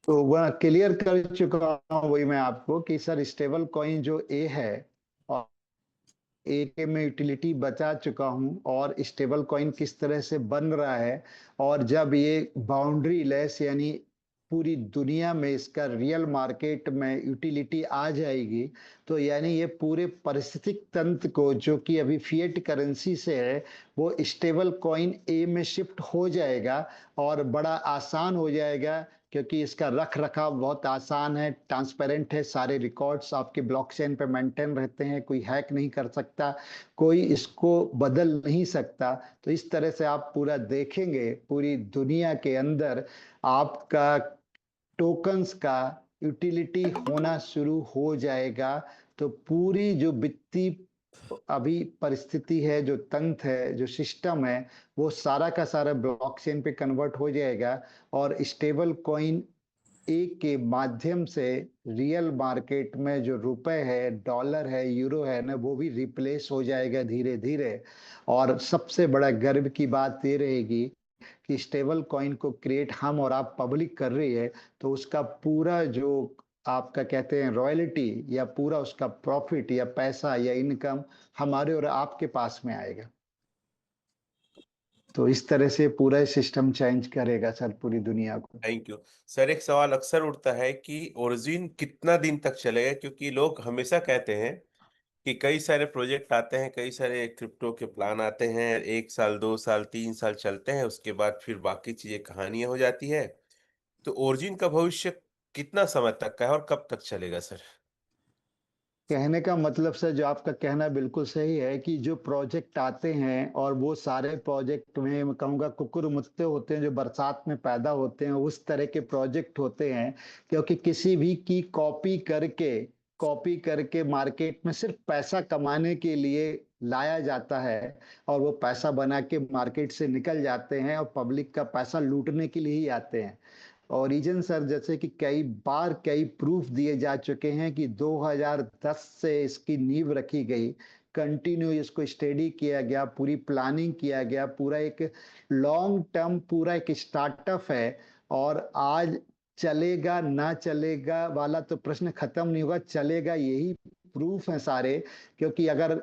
तो वह क्लियर कर चुका हूँ वही मैं आपको कि सर स्टेबल कॉइन जो ए है और ए के मैं यूटिलिटी बता चुका हूँ और स्टेबल कॉइन किस तरह से बन रहा है और जब ये बाउंड्री लेस यानी पूरी दुनिया में इसका रियल मार्केट में यूटिलिटी आ जाएगी तो यानी ये पूरे पारिस्थितिक तंत्र को जो कि अभी फिएट करेंसी से है वो स्टेबल कॉइन ए में शिफ्ट हो जाएगा और बड़ा आसान हो जाएगा क्योंकि इसका रख रखाव बहुत आसान है, ट्रांसपेरेंट है, सारे रिकॉर्ड्स आपके ब्लॉकचेन पे मेंटेन रहते हैं, कोई हैक नहीं कर सकता, कोई इसको बदल नहीं सकता। तो इस तरह से आप पूरा देखेंगे, पूरी दुनिया के अंदर आपका टोकन्स का यूटिलिटी होना शुरू हो जाएगा। तो पूरी जो वित्तीय अभी परिस्थिति है, जो तंत्र है, जो सिस्टम है, वो सारा का सारा ब्लॉकचेन पे कन्वर्ट हो जाएगा और स्टेबल कॉइन एक के माध्यम से रियल मार्केट में जो रुपए है, डॉलर है, यूरो है ना, वो भी रिप्लेस हो जाएगा धीरे धीरे। और सबसे बड़ा गर्व की बात ये रहेगी कि स्टेबल कॉइन को क्रिएट हम और आप पब्लिक कर रही है तो उसका पूरा जो आपका कहते हैं रॉयल्टी या पूरा उसका प्रॉफिट या पैसा या इनकम हमारे और आपके पास में आएगा। तो इस तरह से पूरा सिस्टम चेंज करेगा सर पूरी दुनिया को। Thank you. सर, एक सवाल अक्सर उठता है कि ओरिजिन कितना दिन तक चलेगा? क्योंकि लोग हमेशा कहते हैं कि कई सारे प्रोजेक्ट आते हैं, कई सारे क्रिप्टो के प्लान आते हैं, 1 साल, 2 साल, 3 साल चलते हैं, उसके बाद फिर बाकी चीज़ें कहानियाँ हो जाती है। तो ओरिजिन का भविष्य कितना समय तक का है और कब तक चलेगा सर? कहने का मतलब सर जो आपका कहना बिल्कुल सही है कि जो प्रोजेक्ट आते हैं और वो सारे प्रोजेक्ट में मैं कहूँगा कुकुर मुत्ते होते हैं जो बरसात में पैदा होते हैं उस तरह के प्रोजेक्ट होते हैं क्योंकि किसी भी की कॉपी करके मार्केट में सिर्फ पैसा कमाने के लिए लाया जाता है और वो पैसा बना के मार्केट से निकल जाते हैं और पब्लिक का पैसा लूटने के लिए ही आते हैं। ओरिजिन सर जैसे कि कई बार कई प्रूफ दिए जा चुके हैं कि 2010 से इसकी नींव रखी गई, कंटिन्यू इसको स्टडी किया गया, पूरी प्लानिंग किया गया, पूरा एक लॉन्ग टर्म पूरा एक स्टार्टअप है और आज चलेगा ना चलेगा वाला तो प्रश्न खत्म नहीं होगा, चलेगा यही प्रूफ है सारे। क्योंकि अगर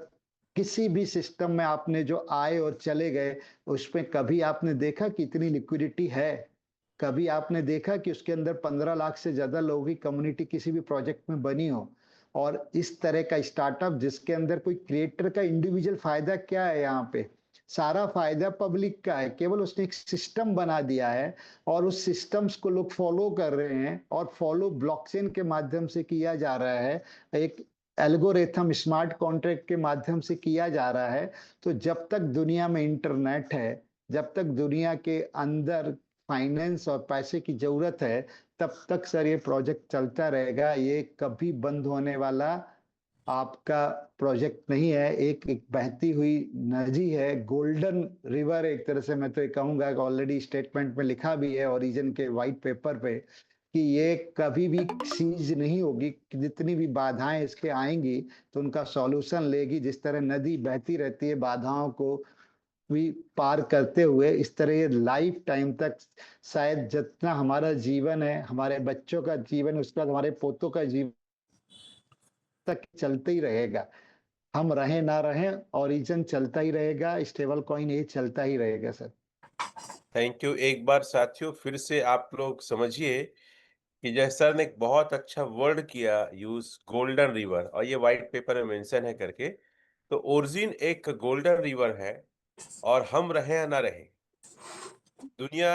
किसी भी सिस्टम में आपने जो आए और चले गए उसमें कभी आपने देखा कि इतनी लिक्विडिटी है? कभी आपने देखा कि उसके अंदर 15 लाख से ज्यादा लोगों की कम्युनिटी किसी भी प्रोजेक्ट में बनी हो? और इस तरह का स्टार्टअप जिसके अंदर कोई क्रिएटर का इंडिविजुअल फायदा क्या है यहाँ पे? सारा फायदा पब्लिक का है, केवल उसने एक सिस्टम बना दिया है और उस सिस्टम्स को लोग फॉलो कर रहे हैं और फॉलो ब्लॉकचेन के माध्यम से किया जा रहा है, एक एल्गोरिथम स्मार्ट कॉन्ट्रैक्ट के माध्यम से किया जा रहा है। तो जब तक दुनिया में इंटरनेट है, जब तक दुनिया के अंदर फाइनेंस और पैसे की जरूरत है, तब तक सर ये प्रोजेक्ट चलता रहेगा, ये कभी बंद होने वाला आपका प्रोजेक्ट नहीं है। एक बहती हुई नदी है, गोल्डन रिवर एक तरह से मैं तो ये कहूंगा कि ऑलरेडी स्टेटमेंट में लिखा भी है ओरिजिन के व्हाइट पेपर पे कि ये कभी भी सीज नहीं होगी, जितनी भी बाधाएं इसके आएंगी तो उनका सॉल्यूशन लेगी। जिस तरह नदी बहती रहती है बाधाओं को भी पार करते हुए, इस तरह ये लाइफ टाइम तक शायद जितना हमारा जीवन है, हमारे बच्चों का जीवन, उसके बाद हमारे पोतों का जीवन तक चलते ही रहेगा। हम रहें ना रहें, ओरिजिन चलता ही रहेगा, स्टेबल कॉइन ये चलता ही रहेगा सर। Thank you. एक बार साथियों फिर से आप लोग समझिए कि जय सर ने एक बहुत अच्छा वर्ड किया यूज़, गोल्डन रिवर, और ये व्हाइट पेपर में मेंशन है करके। तो ओरिजिन एक गोल्डन रिवर है और हम रहें या ना रहें, दुनिया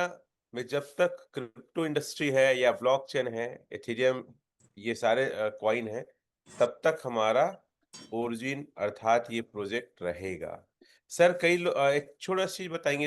में जब तक क्रिप्टो इंडस्ट्री है या ब्लॉकचेन है, इथेरियम, ये सारे कॉइन हैं, तब तक हमारा ओरिजिन अर्थात ये प्रोजेक्ट रहेगा। सर, एक छोटा-सी चीज़ बताएँगे